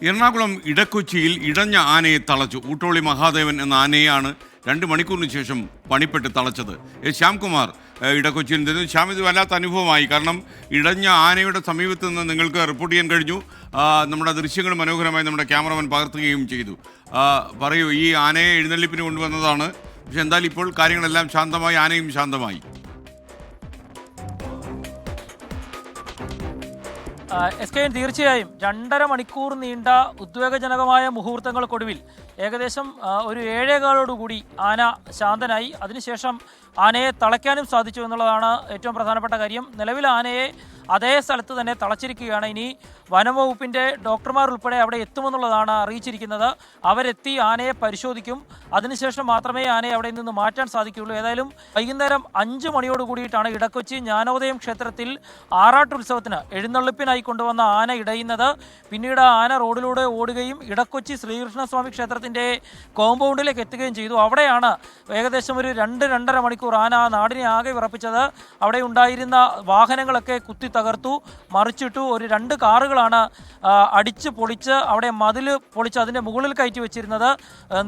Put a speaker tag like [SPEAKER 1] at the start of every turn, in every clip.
[SPEAKER 1] എറണാകുളം ഇടക്കൊച്ചിയിൽ ഇടഞ്ഞ ആനയെ തളച്ചു. ഊട്ടോളി മഹാദേവൻ എന്ന ആനയെയാണ് 2 മണിക്കൂറിന് ശേഷം പണിപ്പെട്ട് തളച്ചത്. ശ്യാംകുമാർ ഇടക്കൊച്ചിയിൽ നിന്ന്. ശ്യാം, ഇത് വല്ലാത്ത അനുഭവമായി. കാരണം ഇടഞ്ഞ ആനയുടെ സമീപത്ത് നിന്ന് നിങ്ങൾക്ക് റിപ്പോർട്ട് ചെയ്യാൻ കഴിഞ്ഞു. നമ്മുടെ ദൃശ്യങ്ങൾ മനോഹരമായി നമ്മുടെ ക്യാമറമാൻ പകർത്തുകയും ചെയ്തു. പറയൂ, ഈ ആനയെ എഴുന്നള്ളിപ്പിന് കൊണ്ടുവന്നതാണ്. പക്ഷെ എന്തായാലും ഇപ്പോൾ കാര്യങ്ങളെല്ലാം ശാന്തമായി, ആനയും ശാന്തമായി.
[SPEAKER 2] തീർച്ചയായും 2.5 മണിക്കൂർ നീണ്ട ഉദ്വേഗജനകമായ മുഹൂർത്തങ്ങൾക്കൊടുവിൽ ഏകദേശം ഒരു 7:15 ആന ശാന്തനായി. അതിനുശേഷം ആനയെ തളയ്ക്കാനും സാധിച്ചു എന്നുള്ളതാണ് ഏറ്റവും പ്രധാനപ്പെട്ട കാര്യം. നിലവിൽ ആനയെ അതേ സ്ഥലത്ത് തന്നെ തളച്ചിരിക്കുകയാണ്. ഇനി വനംവകുപ്പിൻ്റെ ഡോക്ടർമാർ ഉൾപ്പെടെ അവിടെ എത്തുമെന്നുള്ളതാണ് അറിയിച്ചിരിക്കുന്നത്. അവരെത്തി ആനയെ പരിശോധിക്കും. അതിനുശേഷം മാത്രമേ ആനയെ അവിടെ നിന്ന് മാറ്റാൻ സാധിക്കുകയുള്ളൂ. ഏതായാലും വൈകുന്നേരം 5 മണിയോട് കൂടിയിട്ടാണ് ഇടക്കൊച്ചി ജ്ഞാനോദയം ക്ഷേത്രത്തിൽ ആറാട്ടുത്സവത്തിന് എഴുന്നള്ളിപ്പിനായി കൊണ്ടുവന്ന ആന ഇടയുന്നത്. പിന്നീട് ആന റോഡിലൂടെ ഓടുകയും ഇടക്കൊച്ചി ശ്രീകൃഷ്ണസ്വാമി ക്ഷേത്രത്തിൻ്റെ കോമ്പൗണ്ടിലേക്ക് എത്തുകയും ചെയ്തു. അവിടെയാണ് ഏകദേശം ഒരു 2-2.5 മണിക്കൂർ ആന ആ നാടിനെ ആകെ വിറപ്പിച്ചത്. അവിടെ ഉണ്ടായിരുന്ന വാഹനങ്ങളൊക്കെ കുത്തി തകർത്തു, മറിച്ചിട്ടു. ഒരു 2 കാറുകളാണ് അടിച്ച് പൊളിച്ച് അവിടെ മതിൽ പൊളിച്ച് അതിൻ്റെ മുകളിൽ കയറ്റി വെച്ചിരുന്നത്.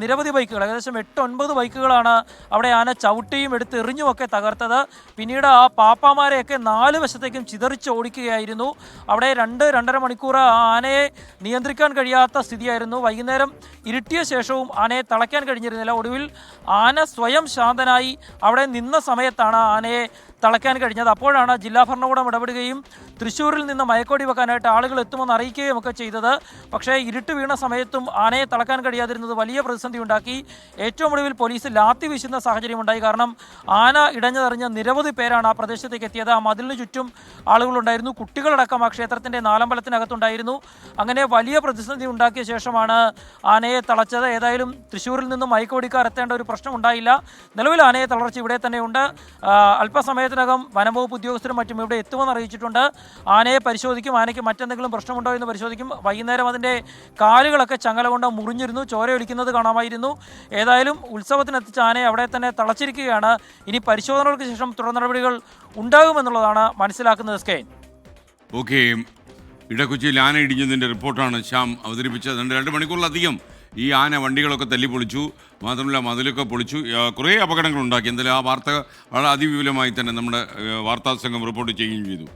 [SPEAKER 2] നിരവധി ബൈക്കുകൾ, ഏകദേശം 8-9 ബൈക്കുകളാണ് അവിടെ ആന ചവിട്ടിയും എടുത്ത് എറിഞ്ഞുമൊക്കെ തകർത്തത്. പിന്നീട് ആ പാപ്പാമാരെയൊക്കെ 4 വശത്തേക്കും ചിതറിച്ച് ഓടിക്കുകയായിരുന്നു. അവിടെ 2-2.5 മണിക്കൂർ ആനയെ നിയന്ത്രിക്കാൻ കഴിയാത്ത സ്ഥിതിയായിരുന്നു. വൈകുന്നേരം ഇരുട്ടിയ ശേഷവും ആനയെ തളയ്ക്കാൻ കഴിഞ്ഞിരുന്നില്ല. ഒടുവിൽ ആന സ്വയം ശാന്തനായി അവിടെ നിന്ന സമയത്താണ് ആനയെ തളയ്ക്കാൻ കഴിഞ്ഞത്. അപ്പോഴാണ് ജില്ലാ ഭരണകൂടം ഇടപെടുകയും തൃശ്ശൂരിൽ നിന്ന് മയക്കോടി വെക്കാനായിട്ട് ആളുകൾ എത്തുമെന്ന് അറിയിക്കുകയും ഒക്കെ ചെയ്തത്. പക്ഷേ ഇരുട്ട് വീണ സമയത്തും ആനയെ തളയ്ക്കാൻ കഴിയാതിരുന്നത് വലിയ പ്രതിസന്ധി ഉണ്ടാക്കി. ഏറ്റവും ഒടുവിൽ പോലീസ് ലാത്തി വീശുന്ന സാഹചര്യമുണ്ടായി. കാരണം ആന ഇടഞ്ഞതറിഞ്ഞ നിരവധി പേരാണ് ആ പ്രദേശത്തേക്ക് എത്തിയത്. ആ മതിലിന് ചുറ്റും ആളുകളുണ്ടായിരുന്നു. കുട്ടികളടക്കം ആ ക്ഷേത്രത്തിൻ്റെ നാലമ്പലത്തിനകത്തുണ്ടായിരുന്നു. അങ്ങനെ വലിയ പ്രതിസന്ധി ഉണ്ടാക്കിയ ശേഷമാണ് ആനയെ തളച്ചത്. ഏതായാലും തൃശ്ശൂരിൽ നിന്നും മയക്കോടിക്കാർ എത്തേണ്ട ഒരു പ്രശ്നം ഉണ്ടായില്ല. നിലവിൽ ആനയെ തളർച്ച ഇവിടെ തന്നെയുണ്ട്. അല്പസമയത്തിനകം വനംവകുപ്പ് ഉദ്യോഗസ്ഥരും മറ്റും ഇവിടെ എത്തുമെന്ന് അറിയിച്ചിട്ടുണ്ട്. ആനയെ പരിശോധിക്കും. ആനയ്ക്ക് മറ്റെന്തെങ്കിലും പ്രശ്നമുണ്ടോ എന്ന് പരിശോധിക്കും. വൈകുന്നേരം അതിൻ്റെ കാലുകളൊക്കെ ചങ്ങല കൊണ്ട് മുറിഞ്ഞിരുന്നു, ചോരയൊലിക്കുന്നത് കാണാമായിരുന്നു. ഏതായാലും ഉത്സവത്തിനെത്തിച്ച ആനയെ അവിടെ തന്നെ തളച്ചിരിക്കുകയാണ്. ഇനി പരിശോധനകൾക്ക് ശേഷം തുടർ നടപടികൾ ഉണ്ടാകുമെന്നുള്ളതാണ് മനസ്സിലാക്കുന്നത്. സ്കെയിൻ.
[SPEAKER 1] ഓക്കെ, ഇടക്കൊച്ചിയിൽ ആന ഇടിഞ്ഞതിൻ്റെ റിപ്പോർട്ടാണ് ശ്യാം അവതരിപ്പിച്ചത്. 2 മണിക്കൂറിലധികം ഈ ആന വണ്ടികളൊക്കെ തല്ലിപ്പൊളിച്ചു. മാത്രമല്ല മതിലൊക്കെ പൊളിച്ചു. കുറേ അപകടങ്ങളുണ്ടാക്കി. എന്തായാലും ആ വാർത്ത വളരെ അതിവിപുലമായി തന്നെ നമ്മുടെ വാർത്താ സംഘം റിപ്പോർട്ട് ചെയ്യുകയും ചെയ്തു.